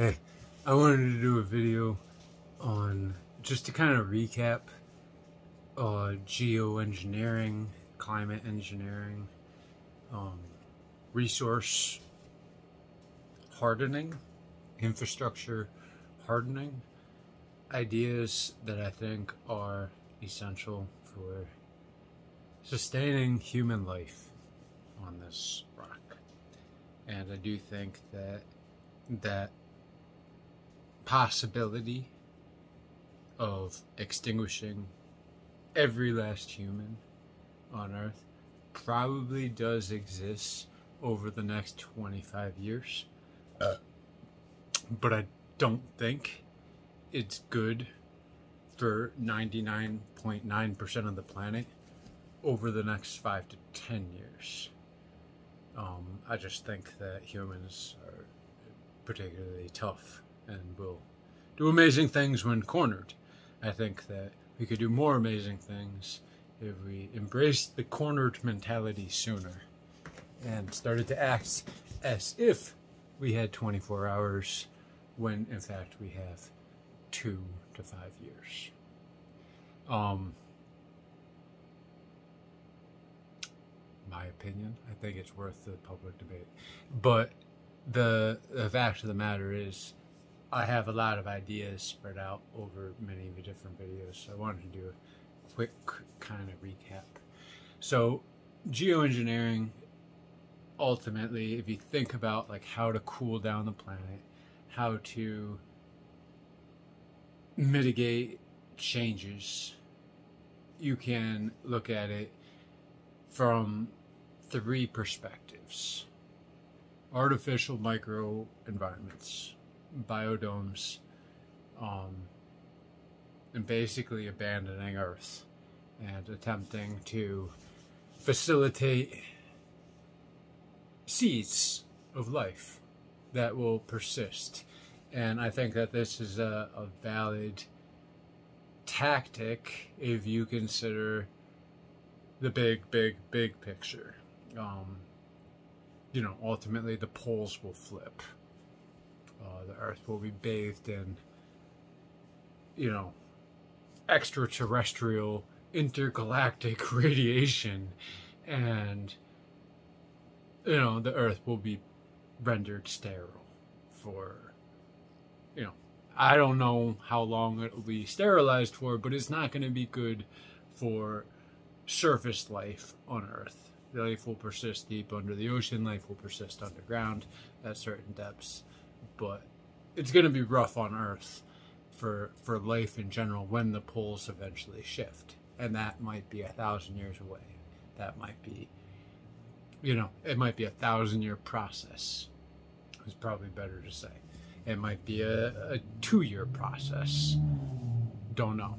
Hey, I wanted to do a video on just to kind of recap geoengineering, climate engineering, resource hardening, infrastructure hardening, ideas that I think are essential for sustaining human life on this rock. And I do think that possibility of extinguishing every last human on Earth probably does exist over the next 25 years. But I don't think it's good for 99.9% of the planet over the next 5 to 10 years. I just think that humans are particularly tough and will do amazing things when cornered. I think that we could do more amazing things if we embraced the cornered mentality sooner and started to act as if we had 24 hours when in fact we have 2 to 5 years. My opinion, I think it's worth the public debate. But the fact of the matter is, I have a lot of ideas spread out over many of the different videos, so I wanted to do a quick kind of recap. So, geoengineering, ultimately, if you think about like how to cool down the planet, how to mitigate changes, you can look at it from 3 perspectives: artificial micro environments, biodomes, and basically abandoning Earth and attempting to facilitate seeds of life that will persist. And I think that this is a valid tactic if you consider the big picture. Ultimately the poles will flip. The Earth will be bathed in, extraterrestrial, intergalactic radiation, and, the Earth will be rendered sterile for, I don't know how long it will be sterilized for, but it's not going to be good for surface life on Earth. Life will persist deep under the ocean, life will persist underground at certain depths, but it's going to be rough on Earth for life in general when the poles eventually shift. And that might be 1,000 years away. That might be, it might be a 1,000-year process. It's probably better to say. It might be a 2-year process. Don't know.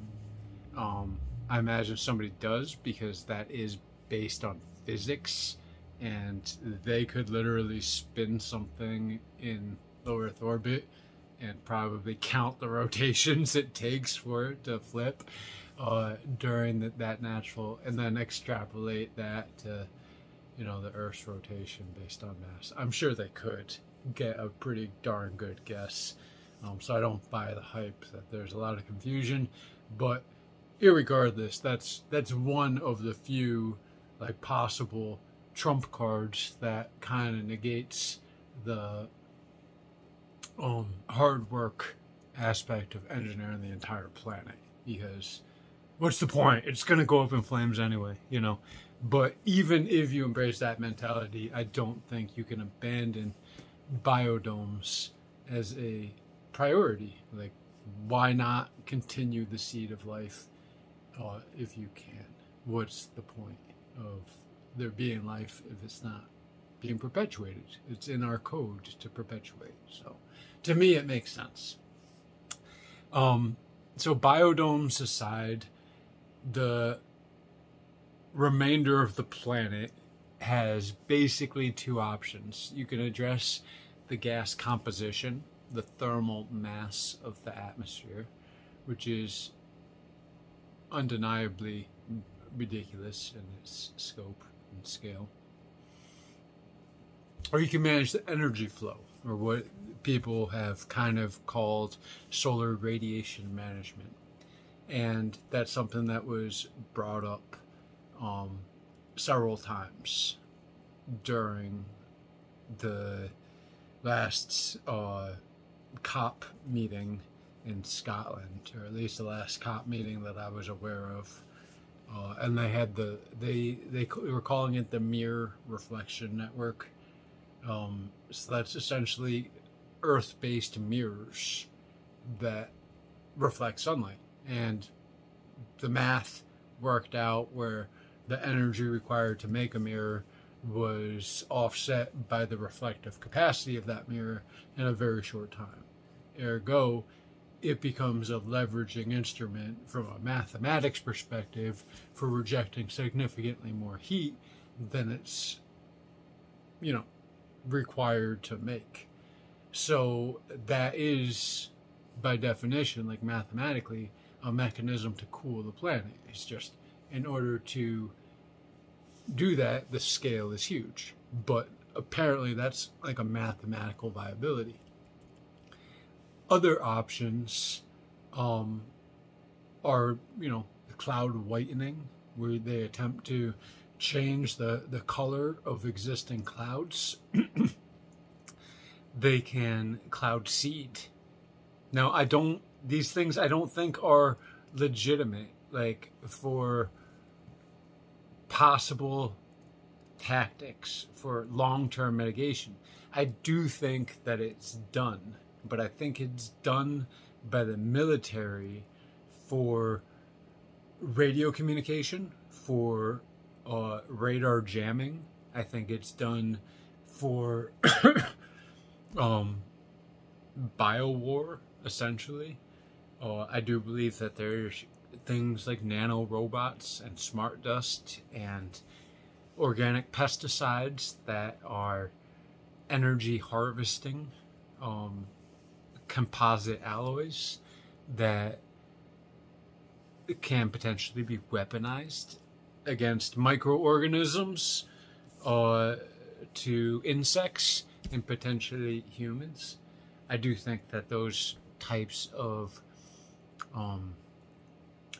I imagine somebody does, because that is based on physics, and they could literally spin something in low Earth orbit and probably count the rotations it takes for it to flip during that natural, and then extrapolate that to, the Earth's rotation based on mass. I'm sure they could get a pretty darn good guess. So I don't buy the hype that there's a lot of confusion, but irregardless, that's one of the few possible trump cards that kind of negates the hard work aspect of engineering the entire planet, because what's the point? It's going to go up in flames anyway, But even if you embrace that mentality, I don't think you can abandon biodomes as a priority. Why not continue the seed of life if you can? What's the point of there being life if it's not being perpetuated? It's in our code to perpetuate. So to me, it makes sense. So biodomes aside, the remainder of the planet has basically 2 options. You can address the gas composition, the thermal mass of the atmosphere, which is undeniably ridiculous in its scope and scale. Or you can manage the energy flow, or what people have kind of called solar radiation management. And that's something that was brought up several times during the last COP meeting in Scotland, or at least the last COP meeting that I was aware of. And they had they were calling it the Mirror Reflection Network. So that's essentially Earth-based mirrors that reflect sunlight, and the math worked out where the energy required to make a mirror was offset by the reflective capacity of that mirror in a very short time. Ergo, it becomes a leveraging instrument from a mathematics perspective for rejecting significantly more heat than it's, required to make. So that is, by definition, like mathematically, a mechanism to cool the planet. It's just, in order to do that, the scale is huge. But apparently that's like a mathematical viability. Other options are, cloud whitening, where they attempt to change the color of existing clouds. They can cloud seed. Now, these things I don't think are legitimate, like for possible tactics for long-term mitigation. I do think that it's done, but I think it's done by the military for radio communication, for radar jamming. I think it's done for biowar, essentially. I do believe that there's things like nano robots and smart dust and organic pesticides that are energy harvesting composite alloys that can potentially be weaponized against microorganisms, to insects, and potentially humans. I do think that those types of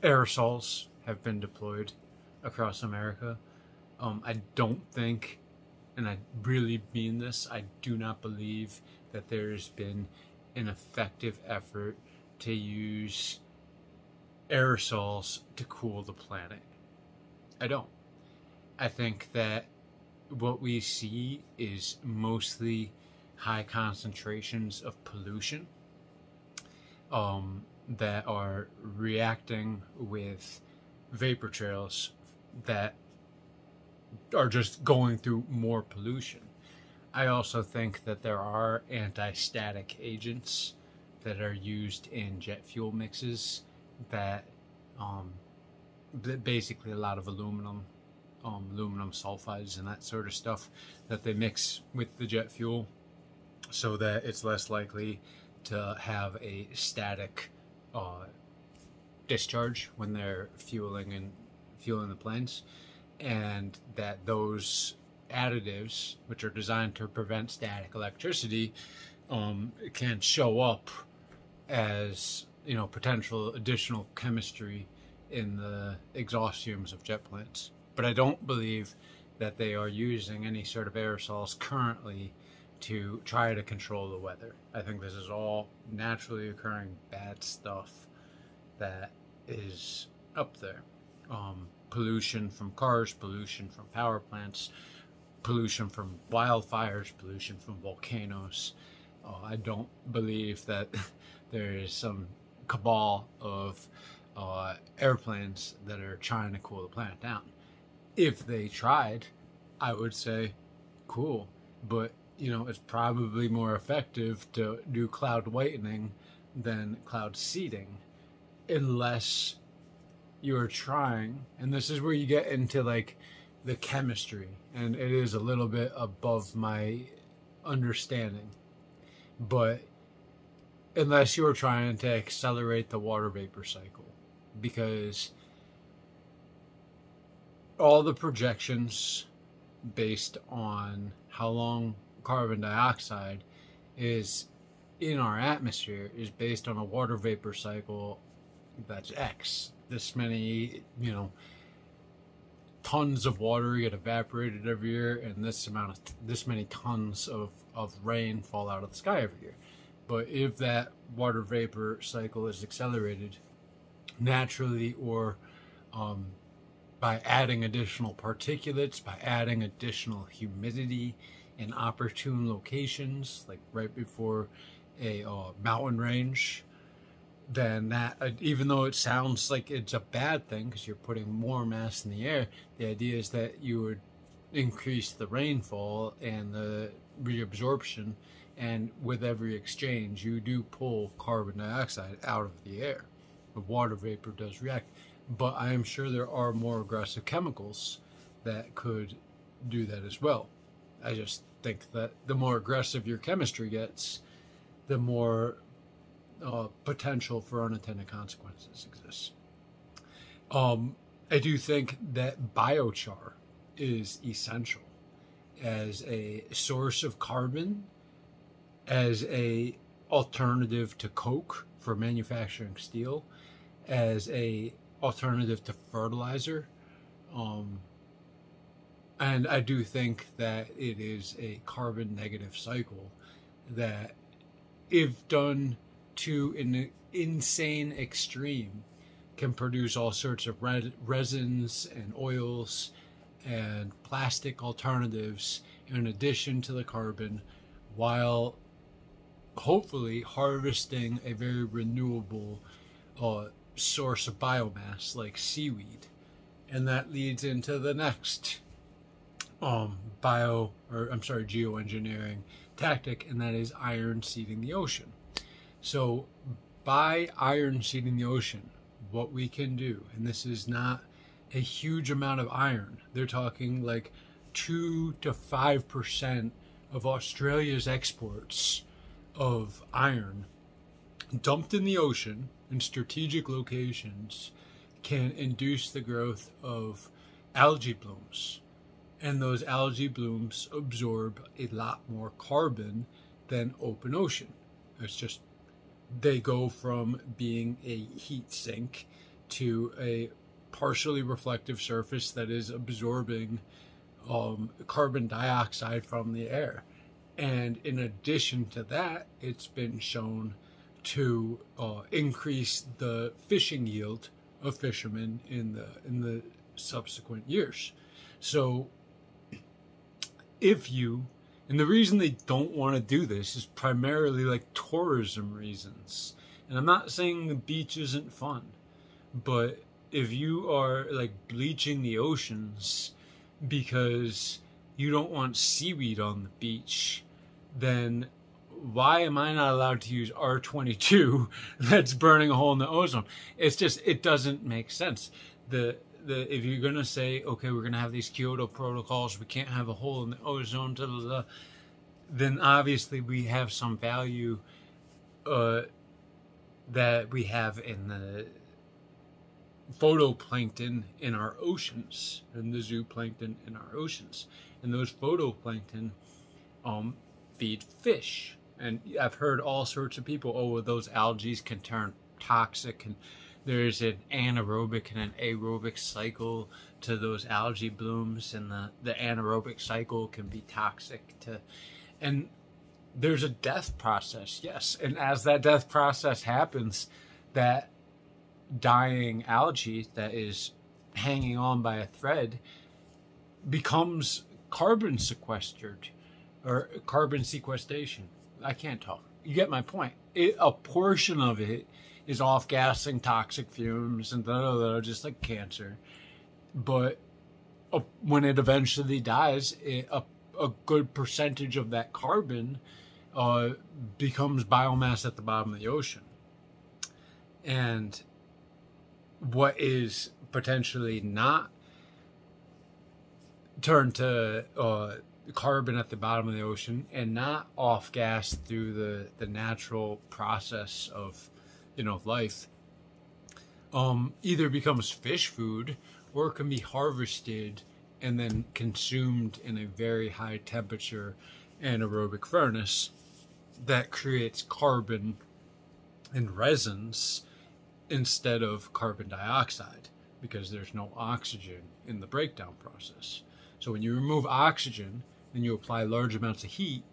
aerosols have been deployed across America. I don't think, and I really mean this, I do not believe that there's been an effective effort to use aerosols to cool the planet. I don't. I think that what we see is mostly high concentrations of pollution that are reacting with vapor trails that are just going through more pollution. I also think that there are anti-static agents that are used in jet fuel mixes that basically a lot of aluminum sulfides and that sort of stuff that they mix with the jet fuel so that it's less likely to have a static discharge when they're fueling the planes, and that those additives, which are designed to prevent static electricity, can show up as potential additional chemistry in the exhaust fumes of jet planes. But I don't believe that they are using any sort of aerosols currently to try to control the weather. I think this is all naturally occurring bad stuff that is up there. Pollution from cars, pollution from power plants, pollution from wildfires, pollution from volcanoes. I don't believe that there is some cabal of airplanes that are trying to cool the planet down. If they tried, I would say, cool. But, it's probably more effective to do cloud whitening than cloud seeding, unless you're trying, and this is where you get into like the chemistry, and it is a little bit above my understanding, but unless you're trying to accelerate the water vapor cycle, because all the projections based on how long carbon dioxide is in our atmosphere is based on a water vapor cycle that's X. This many, tons of water get evaporated every year, and this many tons of rain fall out of the sky every year. But if that water vapor cycle is accelerated naturally, or by adding additional particulates, by adding additional humidity in opportune locations, like right before a mountain range, then that, even though it sounds like it's a bad thing because you're putting more mass in the air, the idea is that you would increase the rainfall and the reabsorption, and with every exchange you do pull carbon dioxide out of the air. The water vapor does react, but I am sure there are more aggressive chemicals that could do that as well. I just think that the more aggressive your chemistry gets, the more potential for unintended consequences exists. I do think that biochar is essential as a source of carbon, as a alternative to coke for manufacturing steel, as a alternative to fertilizer, and I do think that it is a carbon negative cycle that, if done to an insane extreme, can produce all sorts of resins and oils and plastic alternatives in addition to the carbon, while hopefully harvesting a very renewable source of biomass like seaweed. And that leads into the next geoengineering tactic, and that is iron seeding the ocean. So by iron seeding the ocean, what we can do, and this is not a huge amount of iron, they're talking like 2 to 5% of Australia's exports of iron dumped in the ocean in strategic locations can induce the growth of algae blooms. And those algae blooms absorb a lot more carbon than open ocean. It's just, they go from being a heat sink to a partially reflective surface that is absorbing carbon dioxide from the air. And in addition to that, it's been shown to increase the fishing yield of fishermen in the subsequent years. So and the reason they don't want to do this is primarily like tourism reasons. And I'm not saying the beach isn't fun, but if you are like bleaching the oceans because you don't want seaweed on the beach, then why am I not allowed to use R22 that's burning a hole in the ozone? It's just, it doesn't make sense. If you're going to say, okay, we're going to have these Kyoto protocols, we can't have a hole in the ozone, then obviously we have some value that we have in the photoplankton in our oceans, and the zooplankton in our oceans. And those photoplankton feed fish. And I've heard all sorts of people, oh, well, those algae can turn toxic, and there's an anaerobic and an aerobic cycle to those algae blooms, and the anaerobic cycle can be toxic to, and there's a death process, yes. And as that death process happens, that dying algae that is hanging on by a thread becomes carbon sequestered, or carbon sequestration. I can't talk. You get my point. A portion of it is off-gassing toxic fumes and just like cancer. But when it eventually dies, a good percentage of that carbon becomes biomass at the bottom of the ocean. And what is potentially not turned to carbon at the bottom of the ocean and not off-gassed through the natural process of life, either becomes fish food or can be harvested and then consumed in a very high temperature anaerobic furnace that creates carbon and resins instead of carbon dioxide, because there's no oxygen in the breakdown process. So when you remove oxygen and you apply large amounts of heat,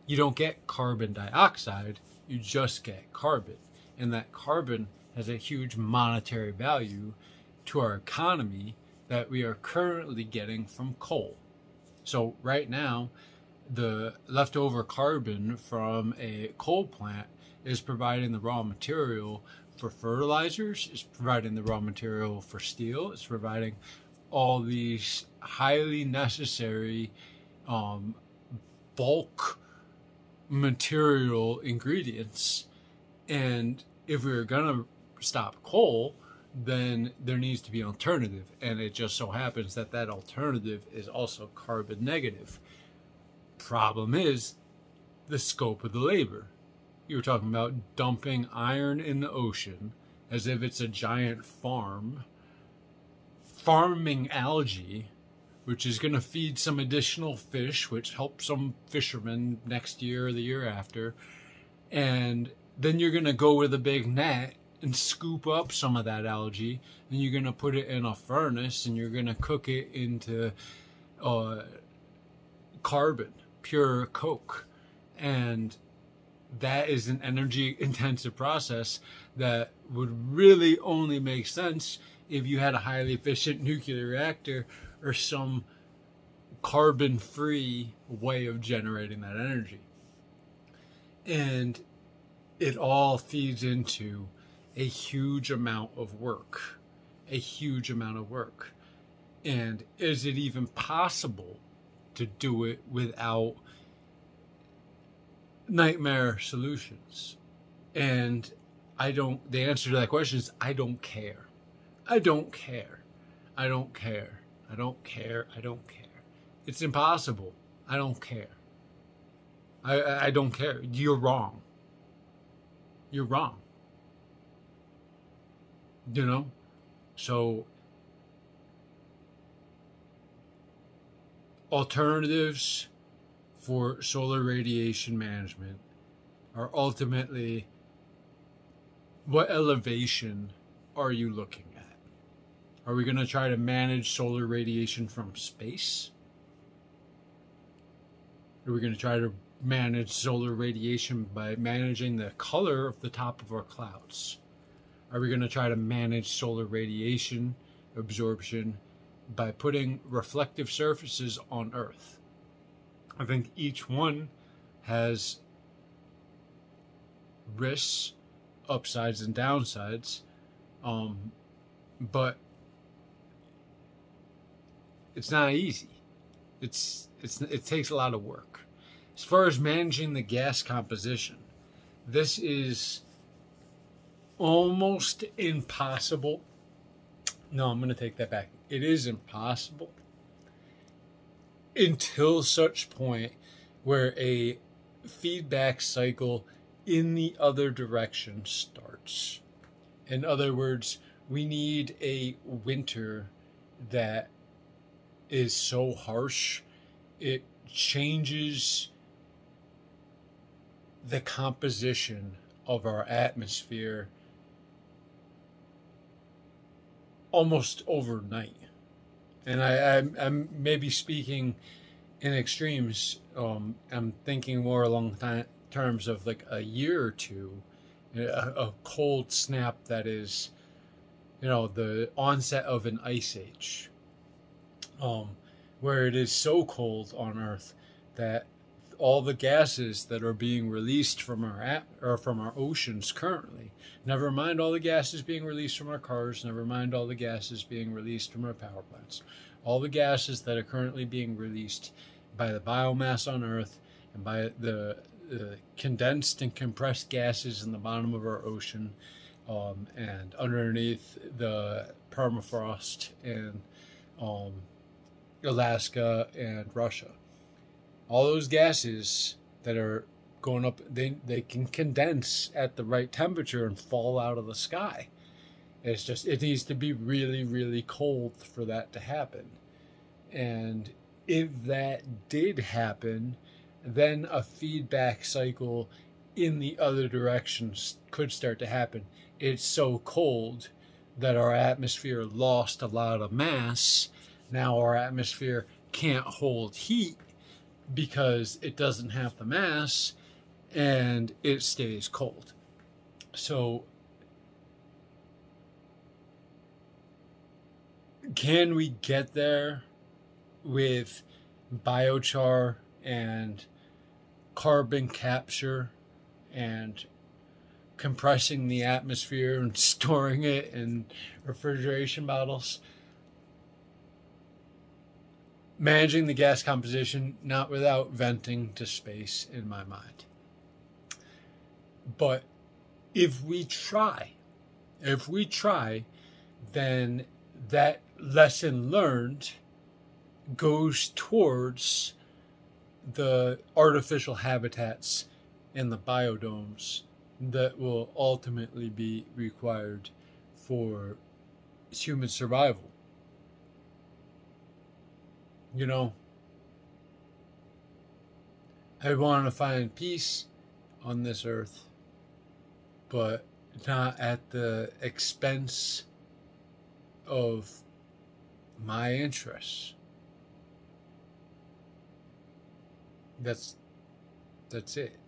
you don't get carbon dioxide, you just get carbon. And that carbon has a huge monetary value to our economy that we are currently getting from coal. So right now, the leftover carbon from a coal plant is providing the raw material for fertilizers, it's providing the raw material for steel, it's providing all these highly necessary bulk material ingredients. And if we were gonna stop coal, then there needs to be an alternative, and it just so happens that that alternative is also carbon negative. Problem is the scope of the labor. You were talking about dumping iron in the ocean as if it's a giant farm, farming algae, which is going to feed some additional fish, which helps some fishermen next year or the year after. And then you're going to go with a big net and scoop up some of that algae, and you're going to put it in a furnace, and you're going to cook it into carbon, pure coke. And that is an energy intensive process that would really only make sense if you had a highly efficient nuclear reactor or some carbon free way of generating that energy. And it all feeds into a huge amount of work, a huge amount of work. And is it even possible to do it without nightmare solutions? And the answer to that question is I don't care. I don't care. I don't care. I don't care. I don't care. It's impossible. I don't care. I don't care. You're wrong. You're wrong. You know? So alternatives for solar radiation management are ultimately, what elevation are you looking at? Are we going to try to manage solar radiation from space? Are we going to try to manage solar radiation by managing the color of the top of our clouds? Are we going to try to manage solar radiation absorption by putting reflective surfaces on Earth? I think each one has risks, upsides and downsides, but it's not easy. It takes a lot of work. As far as managing the gas composition, this is almost impossible. No, I'm going to take that back. It is impossible until such point where a feedback cycle in the other direction starts. In other words, we need a winter that is so harsh it changes the composition of our atmosphere almost overnight. And I'm maybe speaking in extremes. I'm thinking more along terms of like a year or two, a cold snap that is, the onset of an ice age, where it is so cold on Earth that all the gases that are being released from our oceans currently, never mind all the gases being released from our cars, never mind all the gases being released from our power plants, all the gases that are currently being released by the biomass on Earth and by the condensed and compressed gases in the bottom of our ocean, and underneath the permafrost in Alaska and Russia. All those gases that are going up, they can condense at the right temperature and fall out of the sky. It's just, it needs to be really, really cold for that to happen. And if that did happen, then a feedback cycle in the other direction could start to happen. It's so cold that our atmosphere lost a lot of mass. Now our atmosphere can't hold heat because it doesn't have the mass, and it stays cold. So can we get there with biochar and carbon capture and compressing the atmosphere and storing it in refrigeration bottles? Managing the gas composition, not without venting to space in my mind. But if we try, then that lesson learned goes towards the artificial habitats and the biodomes that will ultimately be required for human survival. You know, I want to find peace on this earth, but not at the expense of my interests. That's it.